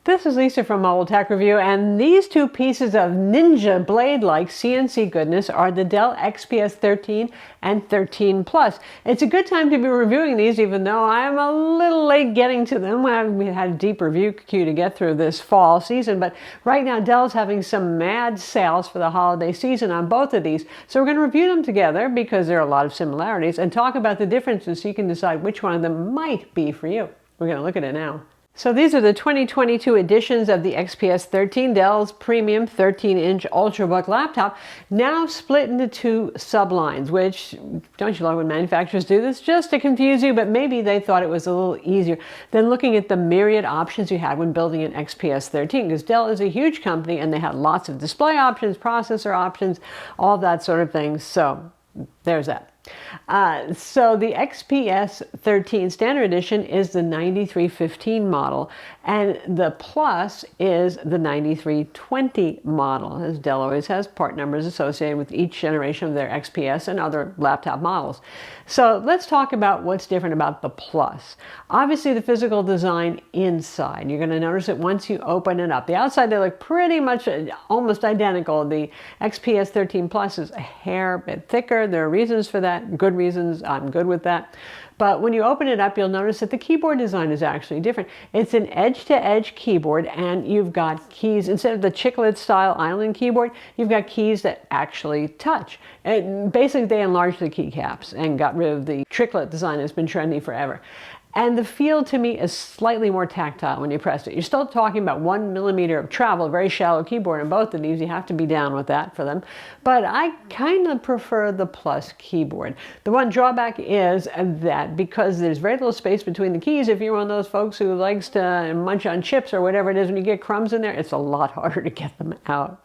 This is Lisa from MobileTechReview, and these two pieces of ninja blade-like CNC goodness are the Dell XPS 13 and 13 Plus. It's a good time to be reviewing these, even though I'm a little late getting to them. We had a deep review queue to get through this fall season, but right now Dell's having some mad sales for the holiday season on both of these. So we're going to review them together because there are a lot of similarities and talk about the differences so you can decide which one of them might be for you. We're going to look at it now. So these are the 2022 editions of the XPS 13, Dell's premium 13-inch Ultrabook laptop, now split into two sublines, which, don't you love when manufacturers do this? Just to confuse you, but maybe they thought it was a little easier than looking at the myriad options you had when building an XPS 13, because Dell is a huge company and they had lots of display options, processor options, all that sort of thing. So there's that. So the XPS 13 Standard Edition is the 9315 model, and the Plus is the 9320 model, as Dell always has part numbers associated with each generation of their XPS and other laptop models. So let's talk about what's different about the Plus. Obviously, the physical design inside. You're going to notice it once you open it up. The outside, they look pretty much almost identical. The XPS 13 Plus is a hair bit thicker. There are reasons for that, good reasons. I'm good with that. But when you open it up, you'll notice that the keyboard design is actually different. It's an edge-to-edge keyboard, and you've got keys. Instead of the chiclet-style island keyboard, you've got keys that actually touch. And basically, they enlarged the keycaps and got rid of the triplet design that's been trendy forever. And the feel to me is slightly more tactile when you press it. You're still talking about 1 millimeter of travel, very shallow keyboard in both of these. You have to be down with that for them. But I kind of prefer the Plus keyboard. The one drawback is that because there's very little space between the keys, if you're one of those folks who likes to munch on chips or whatever it is, when you get crumbs in there, it's a lot harder to get them out.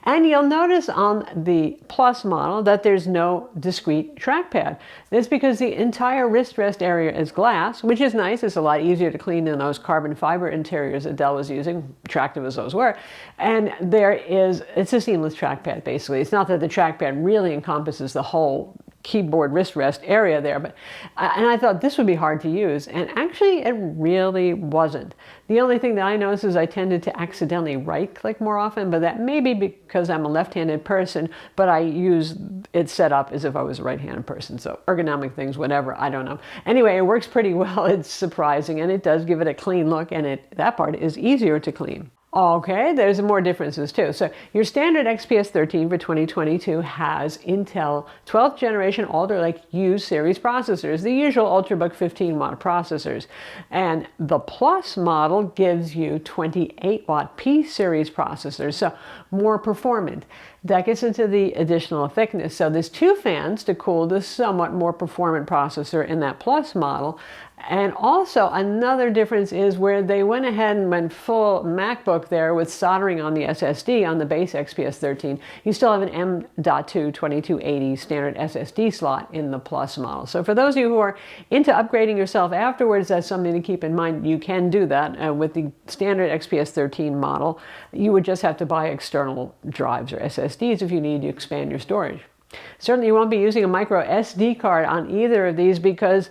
And you'll notice on the Plus model that there's no discrete trackpad. That's because the entire wrist rest area is glass, which is nice. It's a lot easier to clean than those carbon fiber interiors that Dell was using, attractive as those were. And it's a seamless trackpad, basically. It's not that the trackpad really encompasses the whole keyboard wrist rest area there, but and I thought this would be hard to use, and actually it really wasn't. The only thing that I noticed is I tended to accidentally right click more often, but that may be because I'm a left-handed person, but I use it set up as if I was a right-handed person. So ergonomic things, whatever, I don't know. Anyway, it works pretty well. It's surprising, and it does give it a clean look, and that part is easier to clean. Okay, there's more differences too. So your standard XPS 13 for 2022 has Intel 12th generation Alder Lake U series processors, the usual Ultrabook 15-watt processors. And the Plus model gives you 28-watt P series processors, so more performant. That gets into the additional thickness. So there's two fans to cool this somewhat more performant processor in that Plus model. And also another difference is where they went ahead and went full MacBook there with soldering on the SSD on the base XPS 13. You still have an M.2 2280 standard SSD slot in the Plus model. So for those of you who are into upgrading yourself afterwards, that's something to keep in mind. You can do that with the standard XPS 13 model. You would just have to buy external drives or SSDs if you need to expand your storage. Certainly you won't be using a micro SD card on either of these because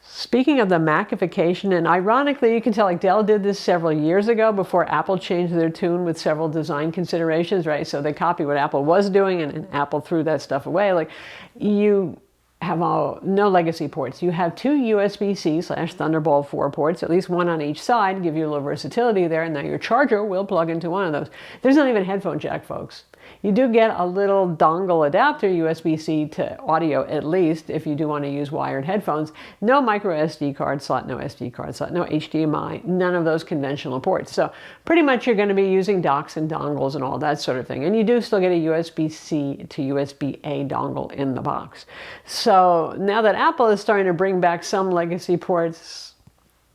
speaking of the Macification, and ironically, you can tell like Dell did this several years ago before Apple changed their tune with several design considerations, right? So they copied what Apple was doing and Apple threw that stuff away. Like you have no legacy ports. You have two USB-C/Thunderbolt 4 ports, at least one on each side, give you a little versatility there, and now your charger will plug into one of those. There's not even a headphone jack, folks. You do get a little dongle adapter, USB-C to audio at least, if you do want to use wired headphones. No micro SD card slot, no SD card slot, no HDMI, none of those conventional ports. So pretty much you're going to be using docks and dongles and all that sort of thing. And you do still get a USB-C to USB-A dongle in the box. So now that Apple is starting to bring back some legacy ports,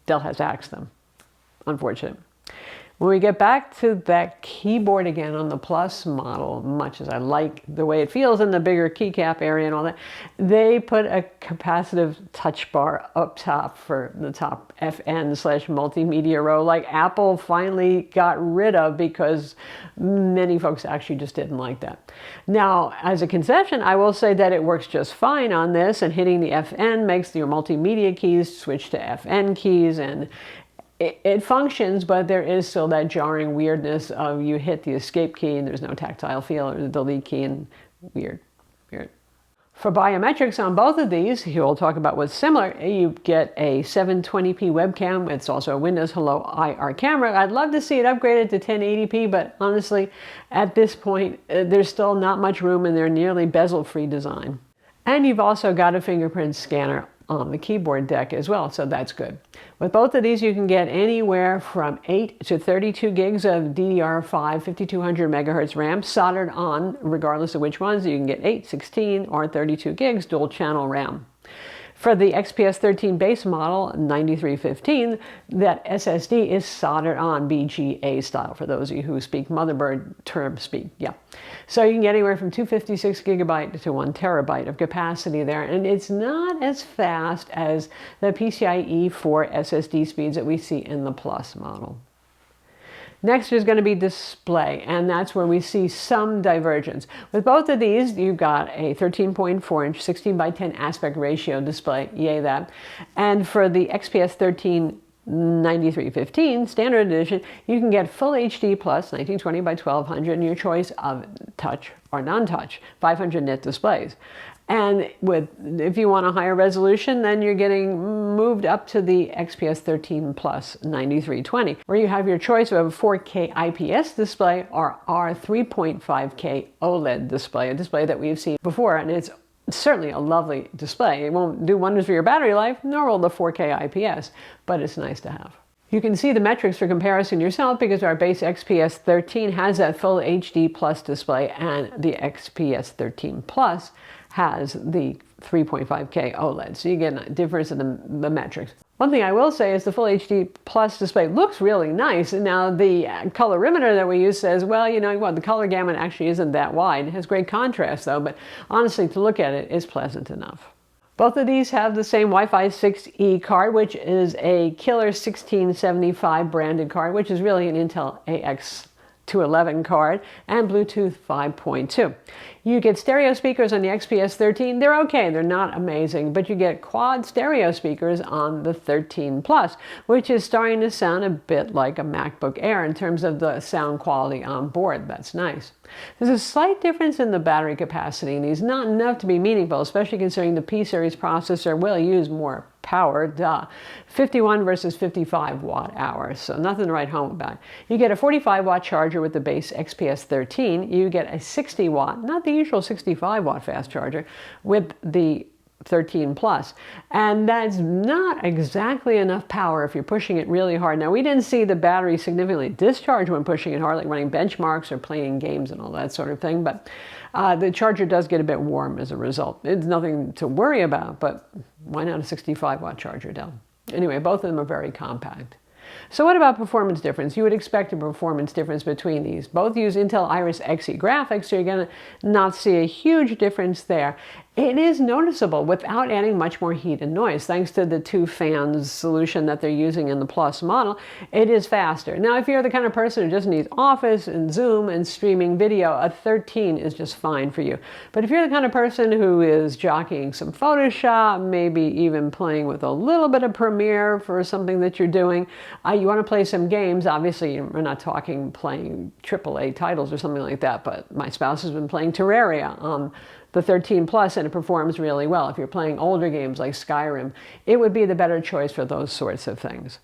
Dell has axed them. Unfortunate. When we get back to that keyboard again on the Plus model, much as I like the way it feels in the bigger keycap area and all that, they put a capacitive touch bar up top for the top FN/multimedia row, like Apple finally got rid of, because many folks actually just didn't like that. Now, as a concession, I will say that it works just fine on this, and hitting the FN makes your multimedia keys switch to FN keys, and it functions, but there is still that jarring weirdness of you hit the escape key and there's no tactile feel, or the delete key, and weird. For biometrics on both of these, we'll talk about what's similar. You get a 720p webcam. It's also a Windows Hello IR camera. I'd love to see it upgraded to 1080p, but honestly, at this point, there's still not much room in their nearly bezel-free design. And you've also got a fingerprint scanner on the keyboard deck as well, so that's good. With both of these, you can get anywhere from 8 to 32 gigs of DDR5 5200 megahertz RAM soldered on, regardless of which ones. You can get 8, 16, or 32 gigs dual channel RAM. For the XPS 13 base model, 9315, that SSD is soldered on BGA style, for those of you who speak motherboard term speak, yeah. So you can get anywhere from 256 gigabyte to 1 terabyte of capacity there, and it's not as fast as the PCIe 4 SSD speeds that we see in the Plus model. Next is going to be display, and that's where we see some divergence. With both of these, you've got a 13.4-inch 16:10 aspect ratio display, yay that. And for the XPS 13 9315 standard edition, you can get full HD plus 1920 by 1200 in your choice of touch or non-touch 500 nit displays. And if you want a higher resolution, then you're getting moved up to the XPS 13 Plus 9320, where you have your choice of a 4K IPS display or our 3.5K OLED display, a display that we've seen before, and it's certainly a lovely display. It won't do wonders for your battery life, nor will the 4K IPS, but it's nice to have. You can see the metrics for comparison yourself, because our base XPS 13 has that full HD plus display, and the XPS 13 Plus has the 3.5K OLED. So you get a difference in the metrics. One thing I will say is the full HD plus display looks really nice. Now the colorimeter that we use says, well, you know what, the color gamut actually isn't that wide. It has great contrast though, but honestly, to look at it is pleasant enough. Both of these have the same Wi-Fi 6E card, which is a killer 1675 branded card, which is really an Intel AX211 card, and Bluetooth 5.2. You get stereo speakers on the XPS 13. They're okay, they're not amazing, but you get quad stereo speakers on the 13 Plus, which is starting to sound a bit like a MacBook Air in terms of the sound quality on board. That's nice. There's a slight difference in the battery capacity in these, not enough to be meaningful, especially considering the P-series processor will use more power, 51 versus 55 watt hours, so nothing to write home about. You get a 45 watt charger with the base XPS 13. You get a 60 watt, not the usual 65 watt fast charger, with the 13 Plus, and that's not exactly enough power if you're pushing it really hard. Now, we didn't see the battery significantly discharge when pushing it hard, like running benchmarks or playing games and all that sort of thing, but the charger does get a bit warm as a result. It's nothing to worry about, but why not a 65 watt charger, Dell? Anyway, both of them are very compact. So what about performance difference? You would expect a performance difference between these. Both use Intel Iris Xe graphics, so you're going to not see a huge difference there. It is noticeable without adding much more heat and noise. Thanks to the 2 fans solution that they're using in the Plus model, it is faster. Now, if you're the kind of person who just needs Office and Zoom and streaming video, a 13 is just fine for you. But if you're the kind of person who is jockeying some Photoshop, maybe even playing with a little bit of Premiere for something that you're doing, you want to play some games. Obviously, we're not talking playing AAA titles or something like that, but my spouse has been playing Terraria on the 13 Plus, and it performs really well. If you're playing older games like Skyrim, it would be the better choice for those sorts of things.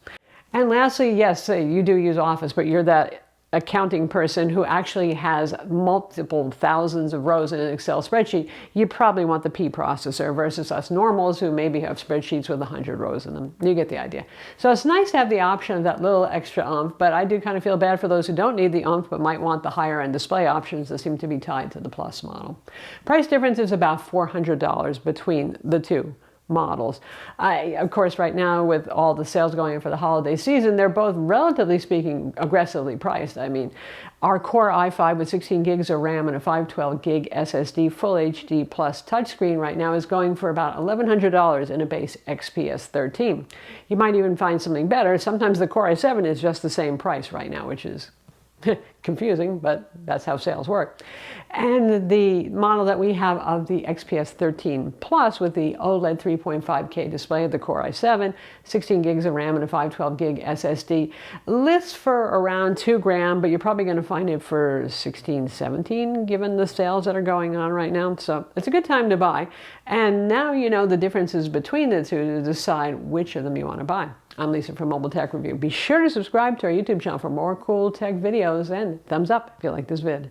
And lastly, yes, you do use Office, but you're that accounting person who actually has multiple thousands of rows in an Excel spreadsheet. You probably want the P processor versus us normals who maybe have spreadsheets with 100 rows in them. You get the idea. So it's nice to have the option of that little extra oomph, but I do kind of feel bad for those who don't need the oomph but might want the higher end display options that seem to be tied to the Plus model. Price difference is about $400 between the two, models. Of course, right now with all the sales going on for the holiday season, they're both, relatively speaking, aggressively priced. I mean, our Core i5 with 16 gigs of RAM and a 512 gig SSD Full HD Plus touchscreen right now is going for about $1,100 in a base XPS 13. You might even find something better. Sometimes the Core i7 is just the same price right now, which is confusing, but that's how sales work. And the model that we have of the XPS 13 Plus with the OLED 3.5K display of the Core i7, 16 gigs of RAM and a 512 gig SSD lists for around $2,000, but you're probably going to find it for 16, 17 given the sales that are going on right now. So it's a good time to buy. And now you know the differences between the two to decide which of them you want to buy. I'm Lisa from Mobile Tech Review. Be sure to subscribe to our YouTube channel for more cool tech videos, and thumbs up if you like this vid.